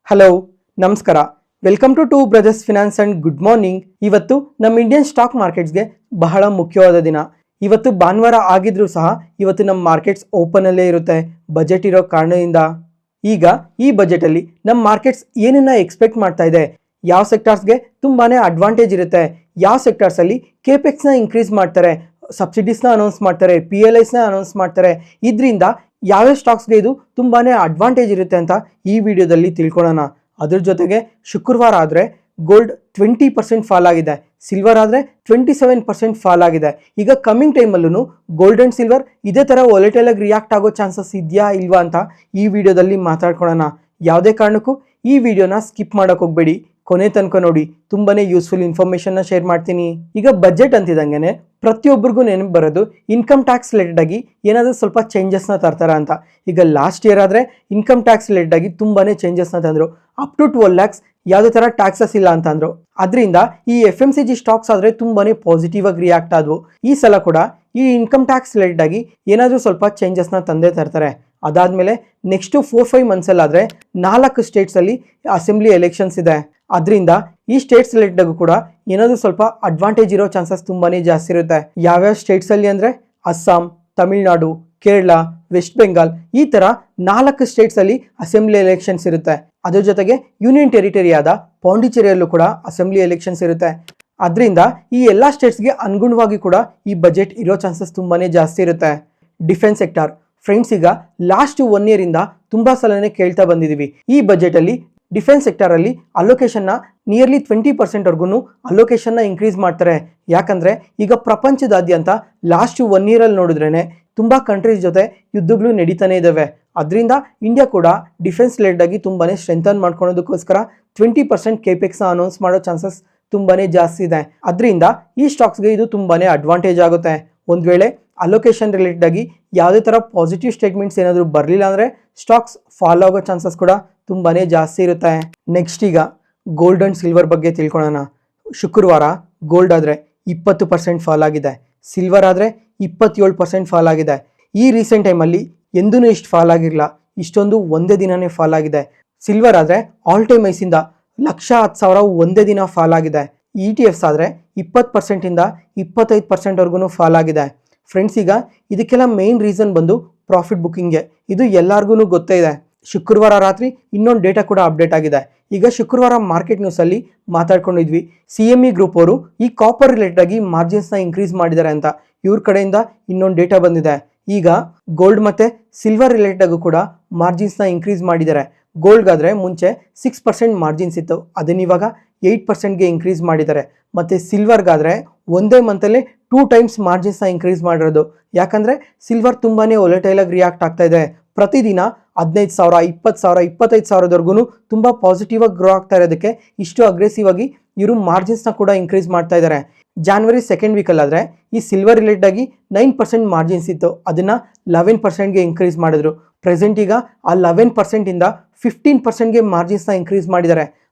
Hello ನಮಸ್ಕಾರ. Welcome to two brothers finance and good morning. ಇವತ್ತು ನಮ್ಮ ಇಂಡಿಯನ್ ಸ್ಟಾಕ್ ಮಾರ್ಕೆಟ್ಸ್ಗೆ ಬಹಳ ಮುಖ್ಯವಾದ ದಿನ. ಇವತ್ತು ಭಾನುವಾರ ಆಗಿದ್ರೂ ಸಹ ಇವತ್ತು ನಮ್ಮ ಮಾರ್ಕೆಟ್ಸ್ ಓಪನ್ ಅಲ್ಲೇ ಇರುತ್ತೆ ಬಜೆಟ್ ಇರೋ ಕಾರಣದಿಂದ. ಈಗ ಈ ಬಜೆಟಲ್ಲಿ ನಮ್ಮ ಮಾರ್ಕೆಟ್ಸ್ ಏನನ್ನ ಎಕ್ಸ್ಪೆಕ್ಟ್ ಮಾಡ್ತಾ ಇದೆ, ಯಾವ ಸೆಕ್ಟರ್ಸ್ಗೆ ತುಂಬಾನೇ ಅಡ್ವಾಂಟೇಜ್ ಇರುತ್ತೆ, ಯಾವ ಸೆಕ್ಟರ್ಸಲ್ಲಿ ಕೇಪೆಕ್ಸ್ನ ಇನ್ಕ್ರೀಸ್ ಮಾಡ್ತಾರೆ, ಸಬ್ಸಿಡೀಸ್ನ ಅನೌನ್ಸ್ ಮಾಡ್ತಾರೆ, PLIಸ್ನ ಅನೌನ್ಸ್ ಮಾಡ್ತಾರೆ, ಇದರಿಂದ ಯಾವ್ಯಾವ ಸ್ಟಾಕ್ಸ್ಗೆ ಇದು ತುಂಬಾನೇ ಅಡ್ವಾಂಟೇಜ್ ಇರುತ್ತೆ ಅಂತ ಈ ವಿಡಿಯೋದಲ್ಲಿ ತಿಳ್ಕೊಳ್ಳೋಣ. ಅದ್ರ ಜೊತೆಗೆ ಶುಕ್ರವಾರ ಆದರೆ ಗೋಲ್ಡ್ 20% ಫಾಲ್ ಆಗಿದೆ, ಸಿಲ್ವರ್ ಆದರೆ 27% ಫಾಲ್ ಆಗಿದೆ. ಈಗ ಕಮ್ಮಿಂಗ್ ಟೈಮಲ್ಲೂ ಗೋಲ್ಡ್ ಆ್ಯಂಡ್ ಸಿಲ್ವರ್ ಇದೇ ಥರ ವಾಲೆಟೈಲ್ ಆಗಿ ರಿಯಾಕ್ಟ್ ಆಗೋ ಚಾನ್ಸಸ್ ಇದೆಯಾ ಇಲ್ವಾ ಅಂತ ಈ ವಿಡಿಯೋದಲ್ಲಿ ಮಾತಾಡ್ಕೊಳ್ಳೋಣ. ಯಾವುದೇ ಕಾರಣಕ್ಕೂ ಈ ವಿಡಿಯೋನ ಸ್ಕಿಪ್ ಮಾಡೋಕೆ ಹೋಗಬೇಡಿ, ಕೊನೆ ತನಕ ನೋಡಿ, ತುಂಬಾನೇ ಯೂಸ್ಫುಲ್ ಇನ್ಫಾರ್ಮೇಷನ್ನ ಶೇರ್ ಮಾಡ್ತೀನಿ. ಈಗ ಬಜೆಟ್ ಅಂತಿದಂಗೆ ಪ್ರತಿಯೊಬ್ಬರಿಗೂ ನೆನಪು ಬರೋದು ಇನ್ಕಮ್ ಟ್ಯಾಕ್ಸ್ ರಿಲೇಟೆಡ್ ಆಗಿ ಏನಾದರೂ ಸ್ವಲ್ಪ ಚೇಂಜಸ್ನ ತರ್ತಾರ ಅಂತ. ಈಗ ಲಾಸ್ಟ್ ಇಯರ್ ಆದರೆ ಇನ್ಕಮ್ ಟ್ಯಾಕ್ಸ್ ರಿಲೇಟೆಡ್ ಆಗಿ ತುಂಬಾನೇ ಚೇಂಜಸ್ನ ತಂದರು. ಅಪ್ ಟು 12 lakhs ಯಾವುದೇ ಥರ ಟ್ಯಾಕ್ಸಸ್ ಇಲ್ಲ ಅಂತ ಅಂದರು. ಅದರಿಂದ ಈ FMCG ಸ್ಟಾಕ್ಸ್ ಆದರೆ ತುಂಬಾನೇ ಪಾಸಿಟಿವ್ ಆಗಿ ರಿಯಾಕ್ಟ್ ಆದವು. ಈ ಸಲ ಕೂಡ ಈ ಇನ್ಕಮ್ ಟ್ಯಾಕ್ಸ್ ರಿಲೇಟೆಡ್ ಆಗಿ ಏನಾದರೂ ಸ್ವಲ್ಪ ಚೇಂಜಸ್ನ ತಂದೇ ತರ್ತಾರೆ. ಅದಾದಮೇಲೆ ನೆಕ್ಸ್ಟು 4-5 ಮಂತ್ಸಲ್ಲಾದರೆ 4 ಸ್ಟೇಟ್ಸಲ್ಲಿ ಅಸೆಂಬ್ಲಿ ಎಲೆಕ್ಷನ್ಸ್ ಇದೆ. ಅದರಿಂದ ಈ ಸ್ಟೇಟ್ಸ್ ರಿಲೇಟೆಡ್ ಕೂಡ ಏನಾದರೂ ಸ್ವಲ್ಪ ಅಡ್ವಾಂಟೇಜ್ ಇರೋ ಚಾನ್ಸಸ್ ತುಂಬಾನೇ ಜಾಸ್ತಿ ಇರುತ್ತೆ. ಯಾವ್ಯಾವ ಸ್ಟೇಟ್ಸಲ್ಲಿ ಅಂದರೆ ಅಸ್ಸಾಂ, ತಮಿಳುನಾಡು, ಕೇರಳ, ವೆಸ್ಟ್ ಬೆಂಗಾಲ್, ಈ ಥರ 4 ಸ್ಟೇಟ್ಸಲ್ಲಿ ಅಸೆಂಬ್ಲಿ ಎಲೆಕ್ಷನ್ಸ್ ಇರುತ್ತೆ. ಅದ್ರ ಜೊತೆಗೆ ಯೂನಿಯನ್ ಟೆರಿಟರಿ ಆದ ಪಾಂಡಿಚೇರಿಯಲ್ಲೂ ಕೂಡ ಅಸೆಂಬ್ಲಿ ಎಲೆಕ್ಷನ್ಸ್ ಇರುತ್ತೆ. ಅದರಿಂದ ಈ ಎಲ್ಲ ಸ್ಟೇಟ್ಸ್ಗೆ ಅನುಗುಣವಾಗಿ ಕೂಡ ಈ ಬಜೆಟ್ ಇರೋ ಚಾನ್ಸಸ್ ತುಂಬಾನೇ ಜಾಸ್ತಿ ಇರುತ್ತೆ. ಡಿಫೆನ್ಸ್ ಸೆಕ್ಟರ್ ಫ್ರೆಂಡ್ಸ್, ಈಗ ಲಾಸ್ಟ್ 1 year ಇಂದ ತುಂಬಾ ಸಲನೇ ಕೇಳ್ತಾ ಬಂದಿದ್ದೀವಿ. ಈ ಬಜೆಟಲ್ಲಿ ಡಿಫೆನ್ಸ್ ಸೆಕ್ಟರಲ್ಲಿ ಅಲೋಕೇಶನ್ನ ನಿಯರ್ಲಿ 20% ವರ್ಗೂ ಅಲೋಕೇಶನ್ನ ಇನ್ಕ್ರೀಸ್ ಮಾಡ್ತಾರೆ. ಯಾಕಂದರೆ ಈಗ ಪ್ರಪಂಚದಾದ್ಯಂತ ಲಾಸ್ಟ್ 1 year ನೋಡಿದ್ರೇ ತುಂಬ ಕಂಟ್ರೀಸ್ ಜೊತೆ ಯುದ್ಧಗಳು ನಡೀತಾನೆ ಇದ್ದಾವೆ. ಅದರಿಂದ ಇಂಡಿಯಾ ಕೂಡ ಡಿಫೆನ್ಸ್ ರಿಲೇಟೆಡ್ ಆಗಿ ತುಂಬಾನೇ ಸ್ಟ್ರೆಂಥನ್ ಮಾಡ್ಕೊಳೋದಕ್ಕೋಸ್ಕರ 20% ಕೇಪೆಕ್ಸ್ನ ಅನೌನ್ಸ್ ಮಾಡೋ ಚಾನ್ಸಸ್ ತುಂಬಾನೇ ಜಾಸ್ತಿ ಇದೆ. ಅದರಿಂದ ಈ ಸ್ಟಾಕ್ಸ್ಗೆ ಇದು ತುಂಬಾನೇ ಅಡ್ವಾಂಟೇಜ್ ಆಗುತ್ತೆ. ಒಂದು ವೇಳೆ ಅಲೋಕೇಶನ್ ರಿಲೇಟೆಡ್ ಆಗಿ ಯಾವುದೇ ಥರ ಪಾಸಿಟಿವ್ ಸ್ಟೇಟ್ಮೆಂಟ್ಸ್ ಏನಾದರೂ ಬರಲಿಲ್ಲ ಅಂದರೆ ಸ್ಟಾಕ್ಸ್ ಫಾಲ್ ಆಗೋ ಚಾನ್ಸಸ್ ಕೂಡ ತುಂಬಾನೇ ಜಾಸ್ತಿ ಇರುತ್ತೆ. ನೆಕ್ಸ್ಟ್ ಈಗ ಗೋಲ್ಡ್ ಆ್ಯಂಡ್ ಸಿಲ್ವರ್ ಬಗ್ಗೆ ತಿಳ್ಕೊಳ್ಳೋಣ. ಶುಕ್ರವಾರ ಗೋಲ್ಡ್ ಆದರೆ 20% ಫಾಲ್ ಆಗಿದೆ, ಸಿಲ್ವರ್ ಆದರೆ 27% ಫಾಲ್ ಆಗಿದೆ. ಈ ರೀಸೆಂಟ್ ಟೈಮಲ್ಲಿ ಎಂದೂ ಇಷ್ಟು ಫಾಲ್ ಆಗಿರಲಿಲ್ಲ, ಇಷ್ಟೊಂದು ಒಂದೇ ದಿನನೇ ಫಾಲ್ ಆಗಿದೆ. ಸಿಲ್ವರ್ ಆದರೆ ಆಲ್ ಟೈಮ್ ಐಸಿಂದ 1,10,000 ಒಂದೇ ದಿನ ಫಾಲ್ ಆಗಿದೆ. ETFs ಆದರೆ 20%ಇಂದ 25% ವರ್ಗೂ ಫಾಲ್ ಆಗಿದೆ. ಫ್ರೆಂಡ್ಸ್, ಈಗ ಇದಕ್ಕೆಲ್ಲ ಮೇನ್ ರೀಸನ್ ಬಂದು ಪ್ರಾಫಿಟ್ ಬುಕ್ಕಿಂಗ್ಗೆ. ಇದು ಎಲ್ಲರಿಗೂ ಗೊತ್ತೇ ಇದೆ. ಶುಕ್ರವಾರ ರಾತ್ರಿ ಇನ್ನೊಂದು ಡೇಟಾ ಕೂಡ ಅಪ್ಡೇಟ್ ಆಗಿದೆ. ಈಗ ಶುಕ್ರವಾರ ಮಾರ್ಕೆಟ್ ನ್ಯೂಸಲ್ಲಿ ಮಾತಾಡ್ಕೊಂಡಿದ್ವಿ, CME ಗ್ರೂಪ್ ಅವರು ಈ ಕಾಪರ್ ರಿಲೇಟೆಡ್ ಆಗಿ ಮಾರ್ಜಿನ್ಸ್ನ ಇನ್ಕ್ರೀಸ್ ಮಾಡಿದ್ದಾರೆ ಅಂತ. ಇವ್ರ ಕಡೆಯಿಂದ ಇನ್ನೊಂದು ಡೇಟಾ ಬಂದಿದೆ. ಈಗ ಗೋಲ್ಡ್ ಮತ್ತು ಸಿಲ್ವರ್ ರಿಲೇಟೆಡ್ ಆಗು ಕೂಡ ಮಾರ್ಜಿನ್ಸ್ನ ಇನ್ಕ್ರೀಸ್ ಮಾಡಿದ್ದಾರೆ. ಗೋಲ್ಡ್ಗಾದರೆ ಮುಂಚೆ 6% ಮಾರ್ಜಿನ್ಸ್ ಇತ್ತು, ಅದನ್ನ ಇವಾಗ 8%ಗೆ ಇನ್ಕ್ರೀಸ್ ಮಾಡಿದ್ದಾರೆ. ಮತ್ತು ಸಿಲ್ವರ್ಗಾದರೆ ಒಂದೇ ಮಂತಲ್ಲೇ 2 times ಮಾರ್ಜಿನ್ಸ್ನ ಇನ್ಕ್ರೀಸ್ ಮಾಡಿರೋದು. ಯಾಕಂದರೆ ಸಿಲ್ವರ್ ತುಂಬಾ ವಾಲೆಟೈಲ್ ಆಗಿ ರಿಯಾಕ್ಟ್ ಆಗ್ತಾ ಇದೆ. ಪ್ರತಿದಿನ 15,000, 20,000, 25,000ವರೆಗೂ ತುಂಬ ಪಾಸಿಟಿವ್ ಆಗಿ ಗ್ರೋ ಆಗ್ತಾ ಇರೋದಕ್ಕೆ ಇಷ್ಟು ಅಗ್ರೆಸಿವ್ ಆಗಿ ಇವರು ಮಾರ್ಜಿನ್ಸ್ನ ಕೂಡ ಇನ್ಕ್ರೀಸ್ ಮಾಡ್ತಾ ಇದ್ದಾರೆ. ಜಾನ್ವರಿ 2nd ವೀಕಲ್ಲಾದರೆ ಈ ಸಿಲ್ವರ್ ರಿಲೇಟೆಡ್ ಆಗಿ 9% ಮಾರ್ಜಿನ್ಸ್ ಇತ್ತು, ಅದನ್ನು 11%ಗೆ ಇನ್ಕ್ರೀಸ್ ಮಾಡಿದ್ರು. ಪ್ರೆಸೆಂಟ್ ಈಗ ಆ 11%ಇಂದ 15%ಗೆ ಮಾರ್ಜಿನ್ಸ್ನ ಇನ್ಕ್ರೀಸ್ ಮಾಡಿದ್ದಾರೆ.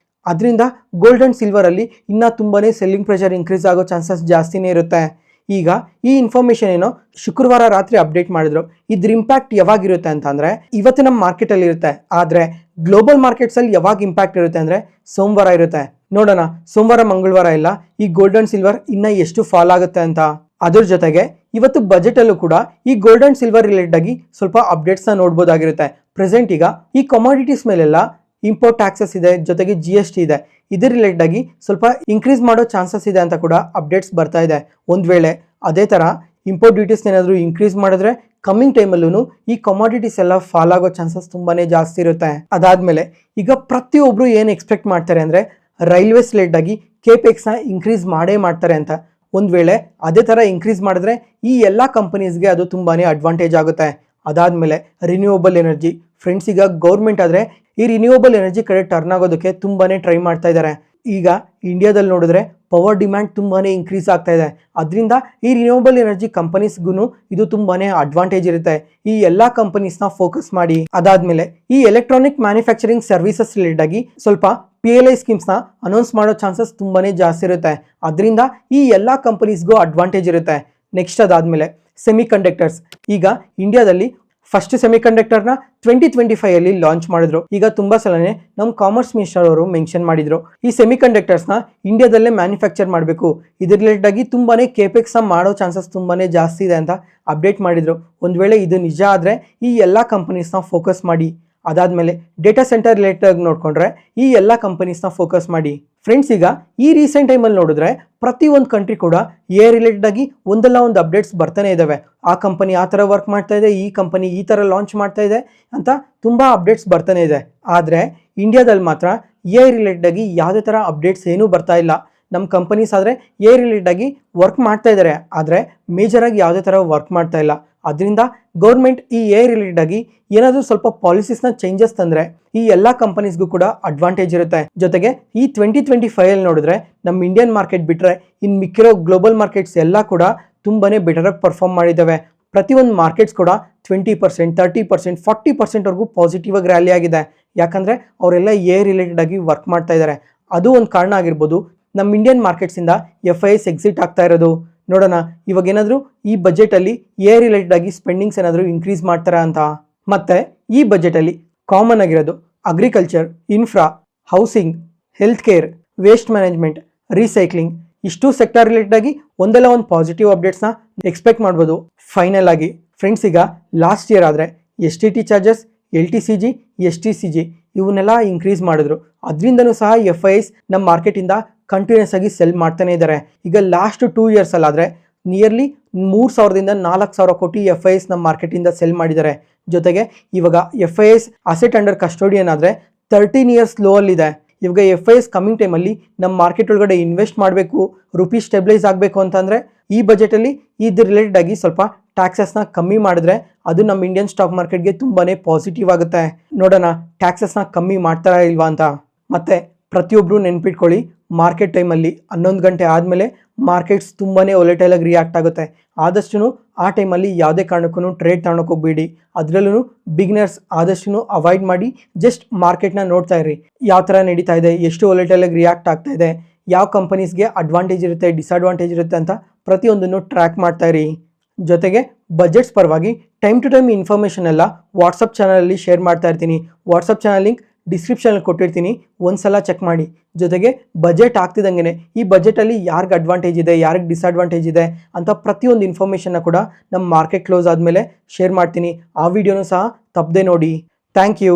ಅದರಿಂದ ಗೋಲ್ಡ್ ಆ್ಯಂಡ್ ಸಿಲ್ವರಲ್ಲಿ ಇನ್ನೂ ತುಂಬಾ ಸೆಲ್ಲಿಂಗ್ ಪ್ರೆಷರ್ ಇನ್ಕ್ರೀಸ್ ಆಗೋ ಚಾನ್ಸಸ್ ಜಾಸ್ತಿನೇ ಇರುತ್ತೆ. ಈಗ ಈ ಇನ್ಫಾರ್ಮೇಷನ್ ಏನೋ ಶುಕ್ರವಾರ ರಾತ್ರಿ ಅಪ್ಡೇಟ್ ಮಾಡಿದ್ರು. ಇದ್ರ ಇಂಪ್ಯಾಕ್ಟ್ ಯಾವಾಗಿರುತ್ತೆ ಅಂತ ಅಂದರೆ ಇವತ್ತು ನಮ್ಮ ಮಾರ್ಕೆಟಲ್ಲಿ ಇರುತ್ತೆ. ಆದರೆ ಗ್ಲೋಬಲ್ ಮಾರ್ಕೆಟ್ಸಲ್ಲಿ ಯಾವಾಗ ಇಂಪ್ಯಾಕ್ಟ್ ಇರುತ್ತೆ ಅಂದರೆ ಸೋಮವಾರ ಇರುತ್ತೆ. ನೋಡೋಣ ಸೋಮವಾರ ಮಂಗಳವಾರ ಇಲ್ಲ ಈ ಗೋಲ್ಡ್ ಆ್ಯಂಡ್ ಸಿಲ್ವರ್ ಇನ್ನೂ ಎಷ್ಟು ಫಾಲ್ ಆಗುತ್ತೆ ಅಂತ. ಅದ್ರ ಜೊತೆಗೆ ಇವತ್ತು ಬಜೆಟಲ್ಲೂ ಕೂಡ ಈ ಗೋಲ್ಡ್ ಆ್ಯಂಡ್ ಸಿಲ್ವರ್ ರಿಲೇಟೆಡ್ ಆಗಿ ಸ್ವಲ್ಪ ಅಪ್ಡೇಟ್ಸ್ನ ನೋಡ್ಬೋದಾಗಿರುತ್ತೆ. ಪ್ರೆಸೆಂಟ್ ಈಗ ಈ ಕಮಾಡಿಟೀಸ್ ಮೇಲೆಲ್ಲ ಇಂಪೋರ್ಟ್ ಟ್ಯಾಕ್ಸಸ್ ಇದೆ, ಜೊತೆಗೆ GST ಇದೆ. ಇದ್ರ ರಿಲೇಟೆಡ್ ಆಗಿ ಸ್ವಲ್ಪ ಇನ್ಕ್ರೀಸ್ ಮಾಡೋ ಚಾನ್ಸಸ್ ಇದೆ ಅಂತ ಕೂಡ ಅಪ್ಡೇಟ್ಸ್ ಬರ್ತಾ ಇದೆ. ಒಂದು ವೇಳೆ ಅದೇ ಥರ ಇಂಪೋರ್ಟ್ ಡ್ಯೂಟೀಸ್ ಏನಾದರೂ ಇನ್ಕ್ರೀಸ್ ಮಾಡಿದ್ರೆ ಕಮ್ಮಿಂಗ್ ಟೈಮಲ್ಲೂ ಈ ಕಮಾಡಿಟೀಸ್ ಎಲ್ಲ ಫಾಲ್ ಆಗೋ ಚಾನ್ಸಸ್ ತುಂಬಾನೇ ಜಾಸ್ತಿ ಇರುತ್ತೆ. ಅದಾದಮೇಲೆ ಈಗ ಪ್ರತಿಯೊಬ್ಬರು ಏನು ಎಕ್ಸ್ಪೆಕ್ಟ್ ಮಾಡ್ತಾರೆ ಅಂದರೆ ರೈಲ್ವೇಸ್ ರಿಲೇಟೆಡ್ ಆಗಿ ಕೇಪೆಕ್ಸ್ನ ಇನ್ಕ್ರೀಸ್ ಮಾಡೇ ಮಾಡ್ತಾರೆ ಅಂತ. ಒಂದು ವೇಳೆ ಅದೇ ಥರ ಇನ್ಕ್ರೀಸ್ ಮಾಡಿದ್ರೆ ಈ ಎಲ್ಲ ಕಂಪನೀಸ್ಗೆ ಅದು ತುಂಬಾನೇ ಅಡ್ವಾಂಟೇಜ್ ಆಗುತ್ತೆ. ಅದಾದಮೇಲೆ ರಿನ್ಯೂವಬಲ್ ಎನರ್ಜಿ ಫ್ರೆಂಡ್ಸ್, ಈಗ ಗೌರ್ಮೆಂಟ್ ಆದರೆ ಈ ರಿನ್ಯೂವಬಲ್ ಎನರ್ಜಿ ಕಡೆ ಟರ್ನ್ ಆಗೋದಕ್ಕೆ ತುಂಬಾನೇ ಟ್ರೈ ಮಾಡ್ತಾ ಇದ್ದಾರೆ. ಈಗ ಇಂಡಿಯಾದಲ್ಲಿ ನೋಡಿದ್ರೆ ಪವರ್ ಡಿಮ್ಯಾಂಡ್ ತುಂಬಾನೇ ಇನ್ಕ್ರೀಸ್ ಆಗ್ತಾ ಇದೆ. ಅದರಿಂದ ಈ ರಿನ್ಯೂವಬಲ್ ಎನರ್ಜಿ ಕಂಪನೀಸ್ಗೂ ಇದು ತುಂಬಾನೇ ಅಡ್ವಾಂಟೇಜ್ ಇರುತ್ತೆ. ಈ ಎಲ್ಲ ಕಂಪನೀಸ್ನ ಫೋಕಸ್ ಮಾಡಿ. ಅದಾದಮೇಲೆ ಈ ಎಲೆಕ್ಟ್ರಾನಿಕ್ ಮ್ಯಾನುಫ್ಯಾಕ್ಚರಿಂಗ್ ಸರ್ವಿಸಸ್ ರಿಲೇಟೆಡ್ ಆಗಿ ಸ್ವಲ್ಪ PLI ಸ್ಕೀಮ್ಸ್ನ ಅನೌನ್ಸ್ ಮಾಡೋ ಚಾನ್ಸಸ್ ತುಂಬಾನೇ ಜಾಸ್ತಿ ಇರುತ್ತೆ. ಅದರಿಂದ ಈ ಎಲ್ಲ ಕಂಪನೀಸ್ಗೂ ಅಡ್ವಾಂಟೇಜ್ ಇರುತ್ತೆ. ನೆಕ್ಸ್ಟ್ ಅದಾದಮೇಲೆ ಸೆಮಿ ಕಂಡಕ್ಟರ್ಸ್, ಈಗ ಇಂಡಿಯಾದಲ್ಲಿ ಫಸ್ಟ್ ಸೆಮಿಕಂಡಕ್ಟರ್ನ 2025 ಲಾಂಚ್ ಮಾಡಿದ್ರು. ಈಗ ತುಂಬಾ ಸಲನೇ ನಮ್ಮ ಕಾಮರ್ಸ್ ಮಿನಿಸ್ಟರ್ ಅವರು ಮೆನ್ಷನ್ ಮಾಡಿದ್ರು, ಈ ಸೆಮಿಕಂಡಕ್ಟರ್ಸ್ನ ಇಂಡಿಯಾದಲ್ಲೇ ಮ್ಯಾನುಫ್ಯಾಕ್ಚರ್ ಮಾಡಬೇಕು, ಇದ್ರ ರಿಲೇಟೆಡ್ ಆಗಿ ತುಂಬಾನೇ ಕೇಪೆಕ್ಸ್ ಮಾಡೋ ಚಾನ್ಸಸ್ ತುಂಬಾನೇ ಜಾಸ್ತಿ ಇದೆ ಅಂತ ಅಪ್ಡೇಟ್ ಮಾಡಿದ್ರು. ಒಂದು ವೇಳೆ ಇದು ನಿಜ ಆದರೆ ಈ ಎಲ್ಲ ಕಂಪನೀಸ್ನ ಫೋಕಸ್ ಮಾಡಿ. ಅದಾದಮೇಲೆ ಡೇಟಾ ಸೆಂಟರ್ ರಿಲೇಟೆಡ್ ನೋಡ್ಕೊಂಡ್ರೆ ಈ ಎಲ್ಲ ಕಂಪನೀಸ್ನ ಫೋಕಸ್ ಮಾಡಿ. ಫ್ರೆಂಡ್ಸ್, ಈಗ ಈ ರೀಸೆಂಟ್ ಟೈಮಲ್ಲಿ ನೋಡಿದ್ರೆ ಪ್ರತಿಯೊಂದು ಕಂಟ್ರಿ ಕೂಡ ಎ ರಿಲೇಟೆಡ್ ಆಗಿ ಒಂದಲ್ಲ ಒಂದು ಅಪ್ಡೇಟ್ಸ್ ಬರ್ತಾನೆ ಇದ್ದಾವೆ. ಆ ಕಂಪನಿ ಆ ಥರ ವರ್ಕ್ ಮಾಡ್ತಾ ಇದೆ, ಈ ಕಂಪನಿ ಈ ಥರ ಲಾಂಚ್ ಮಾಡ್ತಾ ಇದೆ ಅಂತ ತುಂಬ ಅಪ್ಡೇಟ್ಸ್ ಬರ್ತಾನೆ ಇದೆ. ಆದರೆ ಇಂಡಿಯಾದಲ್ಲಿ ಮಾತ್ರ ಎ ರಿಲೇಟೆಡ್ ಆಗಿ ಯಾವುದೇ ಥರ ಅಪ್ಡೇಟ್ಸ್ ಏನೂ ಬರ್ತಾ ಇಲ್ಲ. ನಮ್ಮ ಕಂಪನೀಸ್ ಆದರೆ ಎ ರಿಲೇಟೆಡ್ ಆಗಿ ವರ್ಕ್ ಮಾಡ್ತಾ ಇದ್ದಾರೆ, ಆದರೆ ಮೇಜರಾಗಿ ಯಾವುದೇ ಥರ ವರ್ಕ್ ಮಾಡ್ತಾ ಇಲ್ಲ. ಅದರಿಂದ ಗೌರ್ಮೆಂಟ್ ಈ ಎ ರಿಲೇಟೆಡ್ ಆಗಿ ಏನಾದರೂ ಸ್ವಲ್ಪ ಪಾಲಿಸೀಸ್ನ ಚೇಂಜಸ್ ತಂದರೆ ಈ ಎಲ್ಲ ಕಂಪನೀಸ್ಗೂ ಕೂಡ ಅಡ್ವಾಂಟೇಜ್ ಇರುತ್ತೆ. ಜೊತೆಗೆ ಈ 2025 ನೋಡಿದ್ರೆ ನಮ್ಮ ಇಂಡಿಯನ್ ಮಾರ್ಕೆಟ್ ಬಿಟ್ಟರೆ ಇನ್ನು ಮಿಕ್ಕಿರೋ ಗ್ಲೋಬಲ್ ಮಾರ್ಕೆಟ್ಸ್ ಎಲ್ಲ ಕೂಡ ತುಂಬಾನೇ ಬೆಟರಾಗಿ ಪರ್ಫಾರ್ಮ್ ಮಾಡಿದ್ದಾವೆ. ಪ್ರತಿಯೊಂದು ಮಾರ್ಕೆಟ್ಸ್ ಕೂಡ 20%, 30%, 40%ವರೆಗೂ ಪಾಸಿಟಿವ್ ಆಗಿ ರ್ಯಾಲಿ ಆಗಿದೆ. ಯಾಕಂದರೆ ಅವರೆಲ್ಲ ಎ ರಿಲೇಟೆಡ್ ಆಗಿ ವರ್ಕ್ ಮಾಡ್ತಾ ಇದ್ದಾರೆ. ಅದು ಒಂದು ಕಾರಣ ಆಗಿರ್ಬೋದು ನಮ್ಮ ಇಂಡಿಯನ್ ಮಾರ್ಕೆಟ್ಸಿಂದ FIIs ಎಕ್ಸಿಟ್ ಆಗ್ತಾ ಇರೋದು. ನೋಡೋಣ ಇವಾಗ ಏನಾದರೂ ಈ ಬಜೆಟಲ್ಲಿ ಎ ರಿಲೇಟೆಡ್ ಆಗಿ ಸ್ಪೆಂಡಿಂಗ್ಸ್ ಏನಾದರೂ ಇನ್ಕ್ರೀಸ್ ಮಾಡ್ತಾರಾ ಅಂತ. ಮತ್ತು ಈ ಬಜೆಟಲ್ಲಿ ಕಾಮನ್ ಆಗಿರೋದು agriculture, infra, housing, health care, waste management, recycling ಇಷ್ಟು ಸೆಕ್ಟರ್ ರಿಲೇಟೆಡ್ ಆಗಿ ಒಂದಲ್ಲ ಒಂದು ಪಾಸಿಟಿವ್ ಅಪ್ಡೇಟ್ಸ್ನ ಎಕ್ಸ್ಪೆಕ್ಟ್ ಮಾಡ್ಬೋದು. ಫೈನಲ್ ಆಗಿ ಫ್ರೆಂಡ್ಸ್, ಈಗ ಲಾಸ್ಟ್ ಇಯರ್ ಆದರೆ STT ಚಾರ್ಜಸ್, LTCG, STCG ಇವನ್ನೆಲ್ಲ ಇನ್ಕ್ರೀಸ್ ಮಾಡಿದ್ರು. ಅದರಿಂದನೂ ಸಹ FIIs ನಮ್ಮ ಮಾರ್ಕೆಟಿಂದ ಕಂಟಿನ್ಯೂಸ್ ಆಗಿ ಸೆಲ್ ಮಾಡ್ತಾನೆ ಇದ್ದಾರೆ. ಈಗ ಲಾಸ್ಟ್ 2 ಇಯರ್ಸಲ್ಲಾದರೆ ನಿಯರ್ಲಿ 3,000ದಿಂದ 4,000 ಕೋಟಿ FIIs ನಮ್ಮ ಮಾರ್ಕೆಟಿಂದ ಸೆಲ್ ಮಾಡಿದ್ದಾರೆ. ಜೊತೆಗೆ ಇವಾಗ FIIs ಅಸೆಟ್ ಅಂಡರ್ ಕಸ್ಟೋಡಿಯನ್ ಆದರೆ 13 ಇಯರ್ಸ್ ಲೋ ಅಲ್ಲಿದೆ. ಇವಾಗ FIIs ಕಮಿಂಗ್ ಟೈಮಲ್ಲಿ ನಮ್ಮ ಮಾರ್ಕೆಟ್ ಒಳಗಡೆ ಇನ್ವೆಸ್ಟ್ ಮಾಡಬೇಕು, ರುಪಿ ಸ್ಟೆಬಿಲೈಸ್ ಆಗಬೇಕು ಅಂತಂದರೆ ಈ ಬಜೆಟಲ್ಲಿ ಇದ್ರ ರಿಲೇಟೆಡ್ ಆಗಿ ಸ್ವಲ್ಪ ಟ್ಯಾಕ್ಸಸ್ನ ಕಮ್ಮಿ ಮಾಡಿದ್ರೆ ಅದು ನಮ್ಮ ಇಂಡಿಯನ್ ಸ್ಟಾಕ್ ಮಾರ್ಕೆಟ್ಗೆ ತುಂಬಾ ಪಾಸಿಟಿವ್ ಆಗುತ್ತೆ. ನೋಡೋಣ ಟ್ಯಾಕ್ಸಸ್ನ ಕಮ್ಮಿ ಮಾಡ್ತಾರಾ ಇಲ್ವಾ ಅಂತ. ಮತ್ತು ಪ್ರತಿಯೊಬ್ಬರು ನೆನ್ಪಿಟ್ಕೊಳ್ಳಿ, ಮಾರ್ಕೆಟ್ ಟೈಮಲ್ಲಿ 11 ಗಂಟೆ ಆದಮೇಲೆ ಮಾರ್ಕೆಟ್ಸ್ ತುಂಬಾ ಒಲೆಟೈಲಾಗಿ ರಿಯಾಕ್ಟ್ ಆಗುತ್ತೆ. ಆದಷ್ಟು ಆ ಟೈಮಲ್ಲಿ ಯಾವುದೇ ಕಾರಣಕ್ಕೂ ಟ್ರೇಡ್ ತಗೊಳಕ್ಕೆ ಹೋಗ್ಬೇಡಿ. ಅದರಲ್ಲೂ ಬಿಗಿನರ್ಸ್ ಆದಷ್ಟು ಅವಾಯ್ಡ್ ಮಾಡಿ ಜಸ್ಟ್ ಮಾರ್ಕೆಟ್ನ ನೋಡ್ತಾ ಇರಿ, ಯಾವ ಥರ ನಡೀತಾ ಇದೆ, ಎಷ್ಟು ಒಲೆಟೈಲಾಗಿ ರಿಯಾಕ್ಟ್ ಆಗ್ತಾ ಇದೆ, ಯಾವ ಕಂಪನೀಸ್ಗೆ ಅಡ್ವಾಂಟೇಜ್ ಇರುತ್ತೆ, ಡಿಸ್ಅಡ್ವಾಂಟೇಜ್ ಇರುತ್ತೆ ಅಂತ ಪ್ರತಿಯೊಂದನ್ನು ಟ್ರ್ಯಾಕ್ ಮಾಡ್ತಾ ಇರಿ. ಜೊತೆಗೆ ಬಜೆಟ್ಸ್ ಪರವಾಗಿ ಟೈಮ್ ಟು ಟೈಮ್ ಇನ್ಫಾರ್ಮೇಷನ್ ಎಲ್ಲ ವಾಟ್ಸಪ್ ಚಾನಲಲ್ಲಿ ಶೇರ್ ಮಾಡ್ತಾ ಇರ್ತೀನಿ. ವಾಟ್ಸಪ್ ಚಾನಲ್ ಲಿಂಕ್ ಡಿಸ್ಕ್ರಿಪ್ಷನಲ್ಲಿ ಕೊಟ್ಟಿರ್ತೀನಿ, ಒಂದ್ಸಲ ಚೆಕ್ ಮಾಡಿ. ಜೊತೆಗೆ ಬಜೆಟ್ ಆಗ್ತಿದ್ದಂಗೆ ಈ ಬಜೆಟಲ್ಲಿ ಯಾರಿಗೆ ಅಡ್ವಾಂಟೇಜ್ ಇದೆ, ಯಾರಿಗೆ ಡಿಸ್ಅಡ್ವಾಂಟೇಜ್ ಇದೆ ಅಂತ ಪ್ರತಿಯೊಂದು ಇನ್ಫಾರ್ಮೇಷನ್ನ ಕೂಡ ನಮ್ಮ ಮಾರ್ಕೆಟ್ ಕ್ಲೋಸ್ ಆದಮೇಲೆ ಶೇರ್ ಮಾಡ್ತೀನಿ. ಆ ವಿಡಿಯೋನೂ ಸಹ ತಪ್ಪದೆ ನೋಡಿ. Thank you.